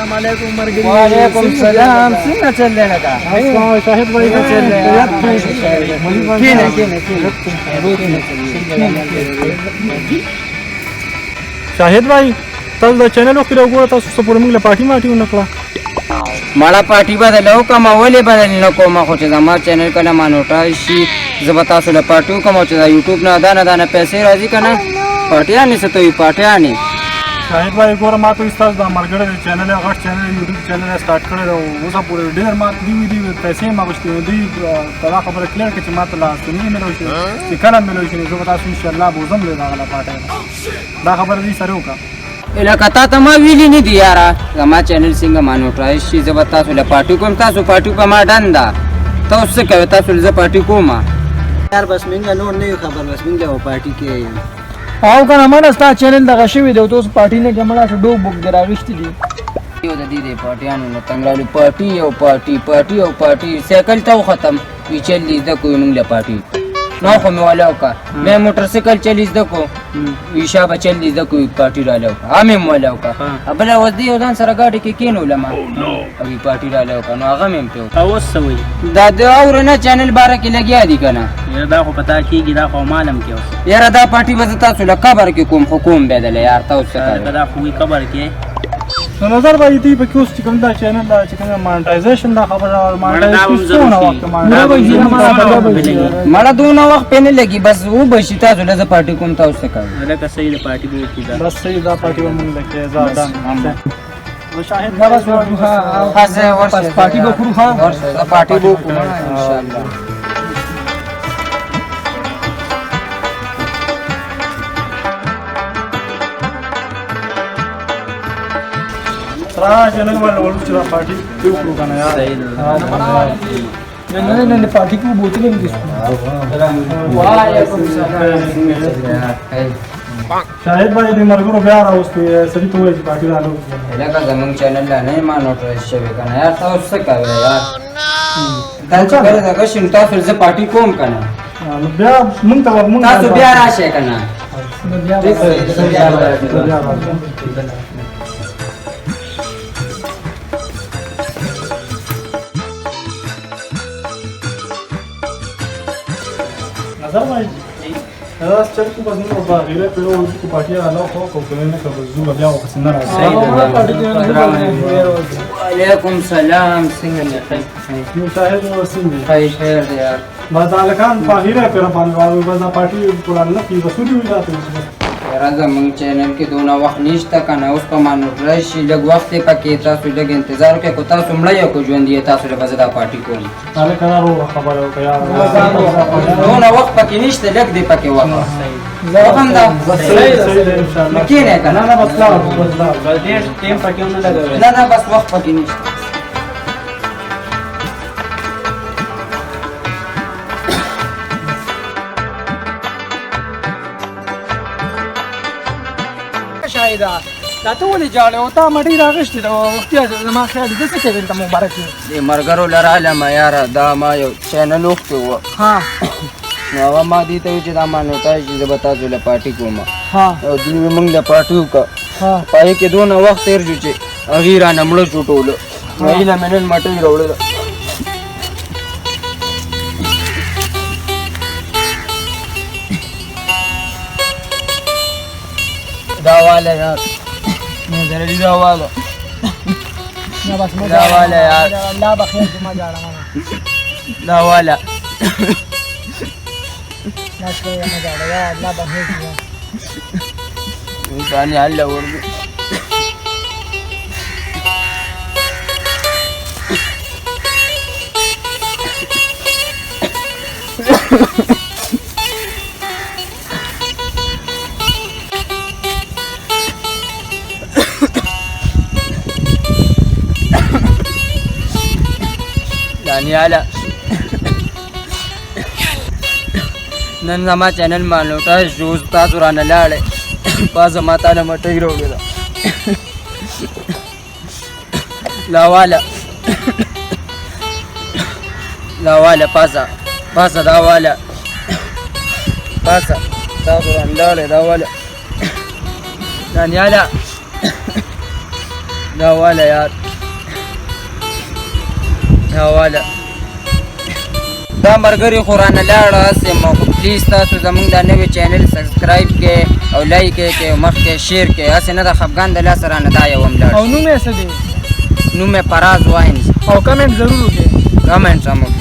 वालेकुम सलाम څنګه چل رہا کا شاهد भाई شاهد भाई تاسو د چینل خو وګورئ تاسو سپورټ موږ له پارټي ماټي ونکړه مالا پارټي بدلو کوم ولې بدل نه کوم خو چې زما چینل کله ما نوټای شي زه تاسو له پارټو کوم چې یوټیوب نه دانه پیسې راځي کنه پارټیانې څه ته پارټیانې شاهد भाई ګوره ما ته استاد د مرګړې چینل غټ چینل یوټیوب چینل سٹارټ کړی او اوسه پورې ډېر ما دی پیسې ما غوښتي دی دا خبره کلیر کړي چې ما ته لا سنې ملو شي چې کله ملو شي زه تاسو ان شاء الله بوزم له هغه پارټي دا خبره دې سره وکړه الکه تا ته ما ویلي نه دی یاره زما چینل څنګه ما نوټای شي زه تاسو له پارټي کوم تاسو پارټي په ما ډنده تاسو څه کوي تاسو له پارټي کوم یار بس منګه نور نه خبر بس منګه و پارټي کې او کنه مړه ستا چینل دغه شوی دی تاسو پارټي نه کمړه ډوب بوک دراغشتي دي یو د دې پارټیانو نو تنګرالي پارټي او پارټي سایکل ته ختم وی چل دي د کوی موږ له پارټي نو خو مې ولاو کا مې موټر سایکل چلیز دکو ویشا بچل دي د کوی پارټي رالاو کا امې ولاو کا ابل وځي یو ځان سره گاډي کې کینو لما او پارټي رالاو کا نو هغه مې په او سوي دا د اور نه چینل بار کې لګیا دي کنه دا خو پتا کیږي دا خو معلوم کې یاره دا پارټي وځ تاسو له قبر کې کوم حکومت بدل یار تاسو څه دا خو قبر کې نو نظر باندې دی په کوس چې کوم دا چینل دا چې کوم مانټایزیشن دا خبره مانټایزیشن وخت مړه دونه وخت پنه لګي بس و بشي تاسو له پارټي کوم تاسو څه کوي لکه صحیح د پارټي بو کې بس صحیح دا پارټي ومن لکه زاده شاهد دا بس ورته خاصه ورته پارټي به خو ها ورته پارټي بو ان شاء الله را چینل والا ورته چې پارټي ته وکړو کنه یار نن پارټي کو بوتلې دي وعلیکم السلام شاهد भाई دې مرګرو بیا راوستي سړي ته وایي پارټي رالو لکه زمونږ چینل لا نه ما نوټ شوی کنه یار تاسو څه کوي یار دا چې کله دا شین تاسو زه پارټي کوم کنه نو بیا مونږ ته تاسو بیا راشه کنه نظر भाई دا چل کو بس نو با غیره په ورو کو پارټي راځو خو کوم نه کوم زو بیا او پسند راځي وعلیکم السلام څنګه نه نو شاهد ورسینه خیر دی یار ما دالکان په غیره پر باندې بس پارټي پران نه کی وسوري وي ذاته راځه مونږ چینل کې دونه وخت نشته کنه اوس په مانو راشي لږ وخت پکې تاسو لږ انتظار وکړئ کو تاسو مړ یو کو ژوند یې تاسو له بزدا پارټي کوم دالکان ورو خبره وکړه یار دونه وخت پکې نشته لږ دی پکې وخت وخت دا صحیح ان شاء الله کینه کنه نه بس لا ډېر ټیم پکې نه لګوي نه بس وخت پکې نشته شاهدا دا ته ولې جاړې او تا مټی راغشتې دا وختي زما خیال دې څه کوي ته مبارک دې مرګرو لراله ما یار دا ما یو چینل وخت و ها نو ما دې ته چې دا ما نوټای چې زه تاسو له پارټي کوم ها او دې موږ له پارټي کا ها پای کې دونه وخت تیر جو چې اغیرا نمړو چټول نو ایله منن مټي وروړل دا والا یار نه درې دا والا نه بس دا والا یار الله بخیر ما جاړم دا والا لا شويه ما جاړم یا الله بخیر انسان الله ورغ دانیالا نن زما چینل مالوټا جوز تاسو رانه لاړې پازه ما تعالی مټی وروړل لا والا پازه دا والا پازه تاسو رانه لاړې دا ولې دانیاله دا ولې یار دا ولې دا ملګري خو رانه لاړه هسې ما خو پلیز تاسو زموږ دا نوی چینل سبسکرایب کړئ او لایک یې کړئ او مخکې شیر کړئ هسې نه د خفګان د لاسه رانه دا یو هم لاړ او نوم یې څه دی نوم یې فراز واینز او کمنټ ضرور وکړئ کمنټ هم وکړئ